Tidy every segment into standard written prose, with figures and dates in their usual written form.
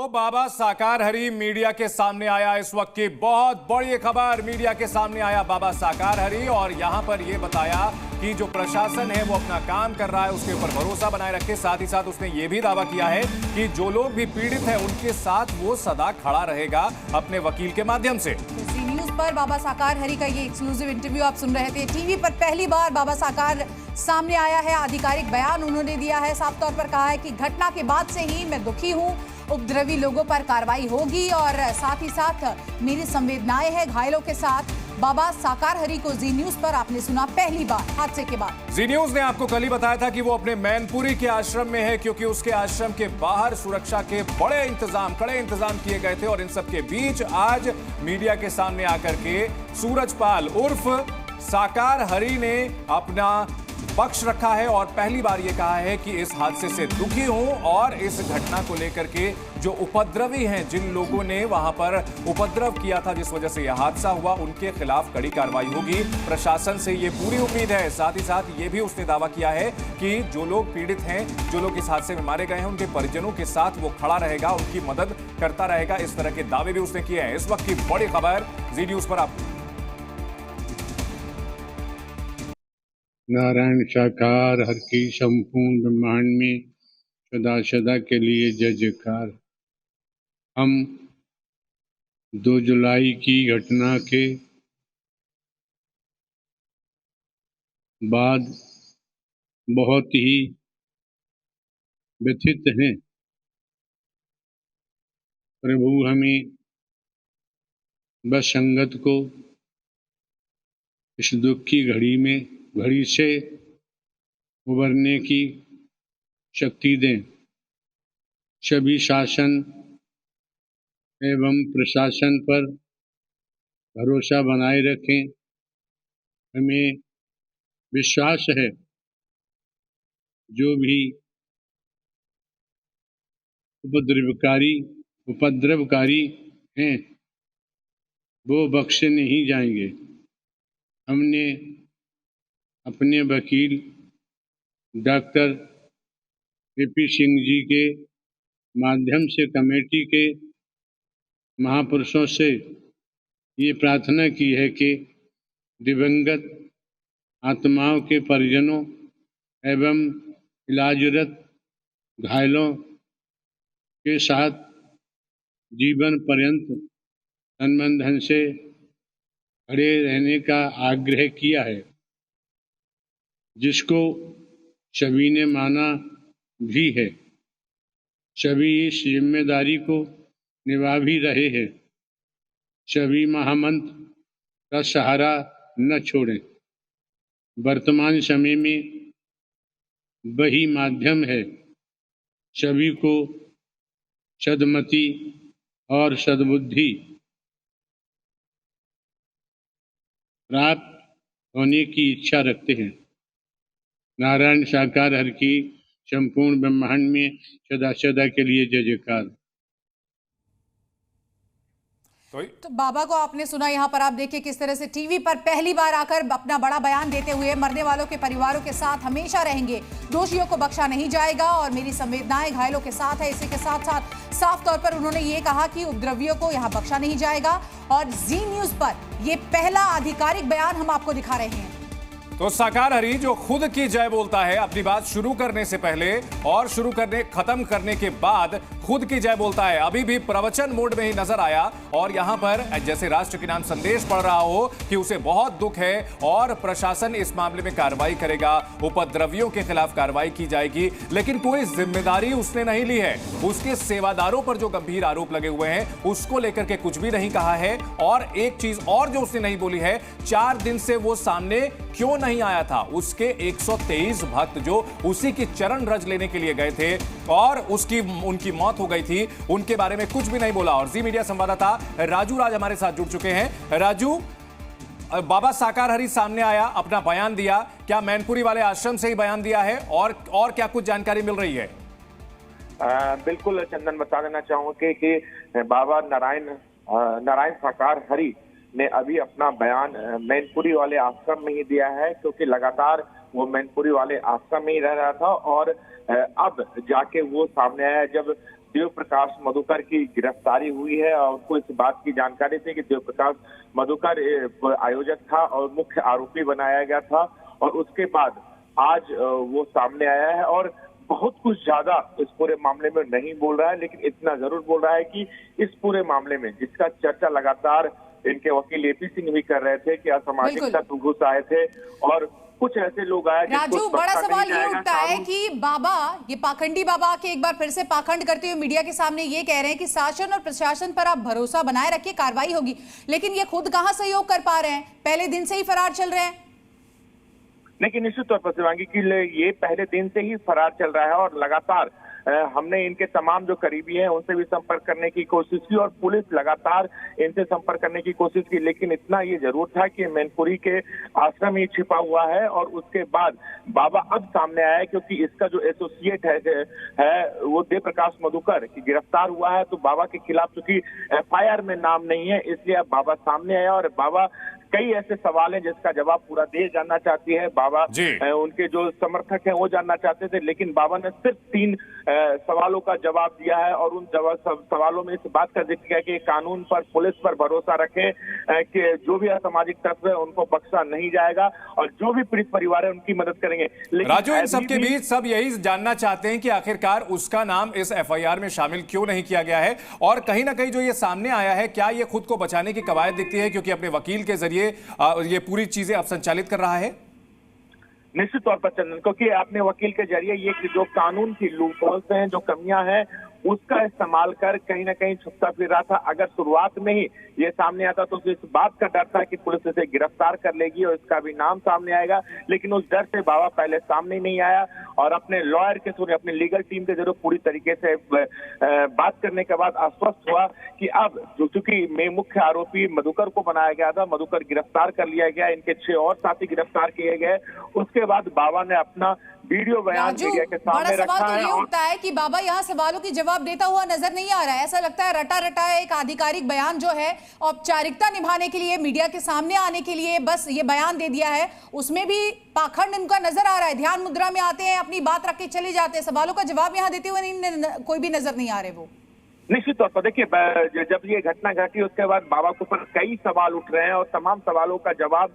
तो बाबा साकार हरी मीडिया के सामने आया। इस वक्त की बहुत बड़ी खबर मीडिया के सामने आया बाबा साकार हरी, और यहां पर यह बताया कि जो प्रशासन है वो अपना काम कर रहा है, उसके ऊपर भरोसा बनाए रखे। साथ ही साथ उसने ये भी दावा किया है कि जो लोग भी पीड़ित हैं उनके साथ वो सदा खड़ा रहेगा अपने वकील के माध्यम से। जी न्यूज पर बाबा साकार हरी का ये एक्सक्लूसिव इंटरव्यू आप सुन रहे थे। टीवी पर पहली बार बाबा साकार सामने आया है, आधिकारिक बयान उन्होंने दिया है। साफ तौर पर कहा है कि घटना के बाद से ही मैं दुखी हूं, उपद्रवी लोगों पर कार्रवाई होगी और साथ ही साथ मेरी संवेदनाएं हैं घायलों के साथ। बाबा साकार हरी को जी न्यूज पर आपने सुना पहली बार हादसे के बाद। जी न्यूज ने आपको कल ही बताया था कि वो अपने मैनपुरी के आश्रम में है, क्योंकि उसके आश्रम के बाहर सुरक्षा के कड़े इंतजाम किए गए थे। और इन सब के बीच आज मीडिया के सामने आकर के सूरजपाल उर्फ साकार हरी ने अपना पक्ष रखा है और पहली बार ये कहा है कि इस हादसे से दुखी हूं और इस घटना को लेकर के जो उपद्रवी हैं, जिन लोगों ने वहां पर उपद्रव किया था जिस वजह से यह हादसा हुआ, उनके खिलाफ कड़ी कार्रवाई होगी। प्रशासन से ये पूरी उम्मीद है। साथ ही साथ ये भी उसने दावा किया है कि जो लोग पीड़ित हैं, जो लोग इस हादसे में मारे गए हैं, उनके परिजनों के साथ वो खड़ा रहेगा, उनकी मदद करता रहेगा। इस तरह के दावे भी उसने किए हैं। इस वक्त की बड़ी खबर जी न्यूज पर आप नारायण साकार हर की संपूर्ण ब्रह्मांड में सदा सदा के लिए जय जयकार। हम 2 जुलाई की घटना के बाद बहुत ही व्यथित हैं। प्रभु हमें बस संगत को इस दुख की घड़ी से उबरने की शक्ति दें। सभी शासन एवं प्रशासन पर भरोसा बनाए रखें। हमें विश्वास है जो भी उपद्रवकारी हैं वो बख्शे नहीं जाएंगे। हमने अपने वकील डॉक्टर AP सिंह जी के माध्यम से कमेटी के महापुरुषों से ये प्रार्थना की है कि दिवंगत आत्माओं के परिजनों एवं इलाजरत घायलों के साथ जीवन पर्यंत तन धन से खड़े रहने का आग्रह किया है, जिसको सभी ने माना भी है। सभी इस जिम्मेदारी को निभा भी रहे हैं। सभी महामंत्र का सहारा न छोड़ें। वर्तमान समय में वही माध्यम है सभी को सद्मति और सद्बुद्धि प्राप्त होने की इच्छा रखते हैं। नारायण साकार हर की संपूर्ण ब्रह्मांड में सदा सदा के लिए जय जयकार। तो बाबा को आपने सुना। यहाँ पर आप देखिए किस तरह से टीवी पर पहली बार आकर अपना बड़ा बयान देते हुए मरने वालों के परिवारों के साथ हमेशा रहेंगे, दोषियों को बख्शा नहीं जाएगा और मेरी संवेदनाएं घायलों के साथ है। इसी के साथ साथ साफ तौर पर उन्होंने ये कहा कि उपद्रवियों को यहाँ बख्शा नहीं जाएगा। और जी न्यूज पर ये पहला आधिकारिक बयान हम आपको दिखा रहे हैं। तो साकार हरी जो खुद की जय बोलता है अपनी बात शुरू करने से पहले और खत्म करने के बाद खुद की जय बोलता है, अभी भी प्रवचन मोड में ही नजर आया। और यहां पर जैसे राष्ट्र के नाम संदेश पढ़ रहा हो कि उसे बहुत दुख है और प्रशासन इस मामले में कार्रवाई करेगा, उपद्रवियों के खिलाफ कार्रवाई की जाएगी, लेकिन कोई जिम्मेदारी उसने नहीं ली है। उसके सेवादारों पर जो गंभीर आरोप लगे हुए हैं उसको लेकर के कुछ भी नहीं कहा है। और एक चीज और जो उसने नहीं बोली है, 4 दिन से वो सामने क्यों नहीं आया था। उसके 123 भक्त जो उसी की चरण रज लेने के लिए गए थे और उनकी मौत हो गई थी, उनके बारे में कुछ भी नहीं बोला। और जी मीडिया संवाददाता राजू राज हमारे साथ जुड़ चुके हैं। राजू, बाबा साकार हरी सामने आया, अपना बयान दिया, क्या मैनपुरी वाले आश्रम से ही बयान दिया है और क्या कुछ जानकारी मिल रही है? बिल्कुल चंदन, बता देना चाहूंगा कि बाबा नारायण साकार हरी ने अभी अपना बयान मैनपुरी वाले आश्रम में ही दिया है, क्योंकि लगातार वो मैनपुरी वाले आश्रम में ही रह रहा था और अब जाके वो सामने आया। जब देव प्रकाश मधुकर की गिरफ्तारी हुई है और उनको इस बात की जानकारी थी कि देव प्रकाश मधुकर आयोजक था और मुख्य आरोपी बनाया गया था, और उसके बाद आज वो सामने आया है और बहुत कुछ ज्यादा इस पूरे मामले में नहीं बोल रहा है, लेकिन इतना जरूर बोल रहा है कि इस पूरे मामले में जिसका चर्चा लगातार इनके वकील एपी सिंह भी कर रहे थे कि असामाजिक तत्व घुस आए थे और कुछ ऐसे लोग आए। राजू, बड़ा सवाल ये उठता है कि बाबा, ये पाखंडी बाबा के एक बार फिर से पाखंड करते हुए मीडिया के सामने ये कह रहे हैं कि शासन और प्रशासन पर आप भरोसा बनाए रखिए, कार्रवाई होगी, लेकिन ये खुद कहां सहयोग कर पा रहे हैं? पहले दिन से ही फरार चल रहे हैं। लेकिन निश्चित तौर पर शिवांगी कि ये पहले दिन से ही फरार चल रहा है और लगातार हमने इनके तमाम जो करीबी हैं उनसे भी संपर्क करने की कोशिश की और पुलिस लगातार इनसे संपर्क करने की कोशिश की, लेकिन इतना ये जरूर था कि मैनपुरी के आश्रम ही छिपा हुआ है और उसके बाद बाबा अब सामने आया है, क्योंकि इसका जो एसोसिएट है वो देव प्रकाश मधुकर की गिरफ्तार हुआ है। तो बाबा के खिलाफ चूंकि FIR में नाम नहीं है, इसलिए अब बाबा सामने आया और बाबा कई ऐसे सवाल हैं जिसका जवाब पूरा देश जानना चाहती है। बाबा उनके जो समर्थक हैं वो जानना चाहते थे, लेकिन बाबा ने सिर्फ 3 सवालों का जवाब दिया है और उन सवालों में इस बात का जिक्र किया कि कानून पर, पुलिस पर भरोसा रखें कि जो भी असामाजिक तत्व है उनको बख्शा नहीं जाएगा और जो भी पीड़ित परिवार है उनकी मदद करेंगे। राजू, इन सबके बीच सब यही जानना चाहते हैं कि आखिरकार उसका नाम इस FIR में शामिल क्यों नहीं किया गया है, और कहीं ना कहीं जो ये सामने आया है, क्या ये खुद को बचाने की कवायद दिखती है क्योंकि अपने वकील के जरिए ये पूरी चीजें अब संचालित कर रहा है? निश्चित तौर पर चंदन, क्योंकि अपने वकील के जरिए ये जो कानून की लूपहोल्स हैं, जो कमियां हैं, उसका इस्तेमाल कर कहीं ना कहीं छुपता फिर रहा था। अगर शुरुआत में ही ये सामने आता तो इस बात का डर था कि पुलिस इसे गिरफ्तार कर लेगी और इसका भी नाम सामने आएगा, लेकिन उस डर से बाबा पहले सामने नहीं आया और अपने लॉयर के थ्रू, अपने लीगल टीम के जरिए पूरी तरीके से बात करने के बाद आश्वस्त हुआ कि अब चूंकि मुख्य आरोपी मधुकर को बनाया गया था, मधुकर गिरफ्तार कर लिया गया, इनके 6 और साथी गिरफ्तार किए गए। उसके बाद बाबा ने अपना वीडियो बयान मीडिया के सामने रखा है। तो ये उठता है कि बाबा यहाँ सवालों की जवाब देता हुआ नजर नहीं आ रहा है। ऐसा लगता है रटा रटा एक आधिकारिक बयान जो है औपचारिकता निभाने के लिए, मीडिया के सामने आने के लिए बस ये बयान दे दिया है, उसमें भी पाखंड इनका नजर आ रहा है। ध्यान मुद्रा में आते हैं, अपनी बात रख के चले जाते हैं, सवालों का जवाब यहाँ देते हुए कोई भी नजर नहीं आ रहे। वो निश्चित तौर पर देखिए, जब ये घटना घटी उसके बाद बाबा के ऊपर कई सवाल उठ रहे हैं और तमाम सवालों का जवाब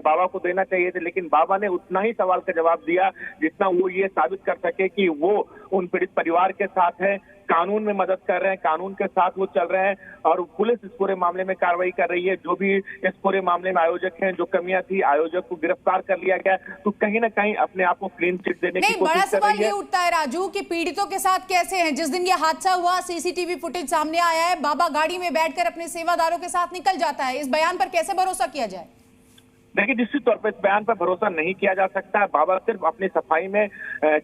बाबा को देना चाहिए थे, लेकिन बाबा ने उतना ही सवाल का जवाब दिया जितना वो ये साबित कर सके कि वो उन पीड़ित परिवार के साथ है, कानून में मदद कर रहे हैं, कानून के साथ वो चल रहे हैं और पुलिस इस पूरे मामले में कार्रवाई कर रही है। जो भी इस पूरे मामले में आयोजक हैं, जो कमियां थी, आयोजक को गिरफ्तार कर लिया गया, तो कहीं ना कहीं अपने आप को क्लीन चिट देने की कोशिश कर रही है। बड़ा सवाल ये उठता है राजू कि पीड़ितों के साथ कैसे हैं? जिस दिन ये हादसा हुआ, CCTV फुटेज सामने आया है, बाबा गाड़ी में बैठकर अपने सेवादारों के साथ निकल जाता है। इस बयान पर कैसे भरोसा किया जाए? देखिए, निश्चित तौर पर इस बयान पर भरोसा नहीं किया जा सकता है। बाबा सिर्फ अपनी सफाई में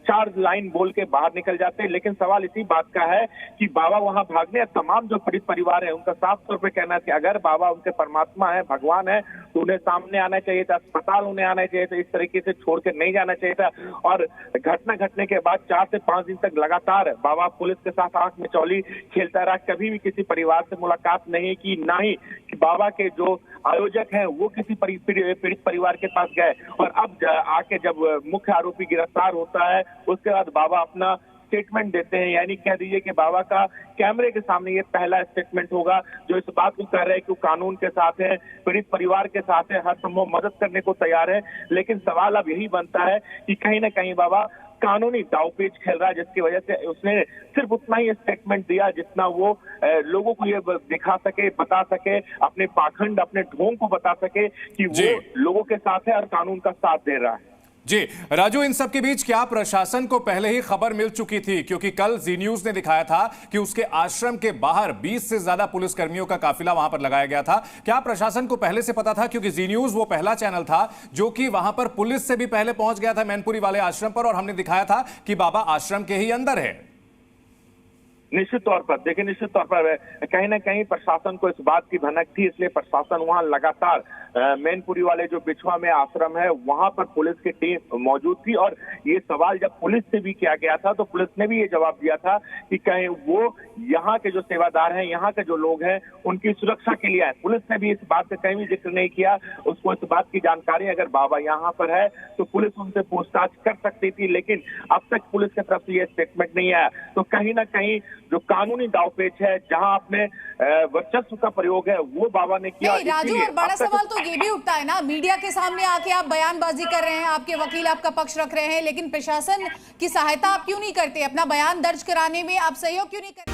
4 लाइन बोल के बाहर निकल जाते हैं, लेकिन सवाल इसी बात का है कि बाबा वहां भागने, तमाम जो पीड़ित परिवार है उनका साफ तौर पे कहना है कि अगर बाबा उनके परमात्मा है, भगवान है, तो उन्हें सामने आना चाहिए था, अस्पताल उन्हें आना चाहिए था, इस तरीके से छोड़ के नहीं जाना चाहिए था। और घटना घटने के बाद 4 से 5 दिन तक लगातार बाबा पुलिस के साथ आंख में चौली खेलता रहा, कभी भी किसी परिवार से मुलाकात नहीं की, ना ही कि बाबा के जो आयोजक हैं वो किसी पीड़ित परिवार के पास गए। और अब आके जब मुख्य आरोपी गिरफ्तार होता है, उसके बाद बाबा अपना स्टेटमेंट देते हैं, यानी कह दीजिए कि बाबा का कैमरे के सामने ये पहला स्टेटमेंट होगा जो इस बात को कह रहे हैं कि वो कानून के साथ है, पीड़ित परिवार के साथ है, हर संभव मदद करने को तैयार है। लेकिन सवाल अब यही बनता है कि कहीं ना कहीं बाबा कानूनी दावपेच खेल रहा है, जिसकी वजह से उसने सिर्फ उतना ही स्टेटमेंट दिया जितना वो लोगों को ये दिखा सके, बता सके, अपने पाखंड, अपने ढोंग को बता सके कि वो लोगों के साथ है और कानून का साथ दे रहा है। जी राजू, इन सब के बीच क्या प्रशासन को पहले ही खबर मिल चुकी थी? क्योंकि कल जी न्यूज ने दिखाया था कि उसके आश्रम के बाहर 20 से ज्यादा पुलिसकर्मियों का काफिला वहां पर लगाया गया था। क्या प्रशासन को पहले से पता था? क्योंकि जी न्यूज वो पहला चैनल था जो कि वहां पर पुलिस से भी पहले पहुंच गया था मैनपुरी वाले आश्रम पर, और हमने दिखाया था कि बाबा आश्रम के ही अंदर है। निश्चित तौर पर देखिए, निश्चित तौर पर कहीं ना कहीं प्रशासन को इस बात की भनक थी, इसलिए प्रशासन वहां लगातार मैनपुरी वाले जो बिछुआ में आश्रम है वहां पर पुलिस की टीम मौजूद थी। और ये सवाल जब पुलिस से भी किया गया था तो पुलिस ने भी ये जवाब दिया था कि कहीं वो यहाँ के जो सेवादार हैं, यहाँ के जो लोग हैं, उनकी सुरक्षा के लिए आए। पुलिस ने भी इस बात का कहीं भी जिक्र नहीं किया। उसको इस बात की जानकारी अगर बाबा यहाँ पर है तो पुलिस उनसे पूछताछ कर सकती थी, लेकिन अब तक पुलिस की तरफ से ये स्टेटमेंट नहीं आया। तो कहीं ना कहीं जो कानूनी दावपेच है, जहां अपने वर्चस्व का प्रयोग है वो बाबा ने किया। राजू, और बड़ा सवाल तो ये भी उठता है ना, मीडिया के सामने आके आप बयानबाजी कर रहे हैं, आपके वकील आपका पक्ष रख रहे हैं, लेकिन प्रशासन की सहायता आप क्यों नहीं करते? अपना बयान दर्ज कराने में आप सहयोग क्यों नहीं करते?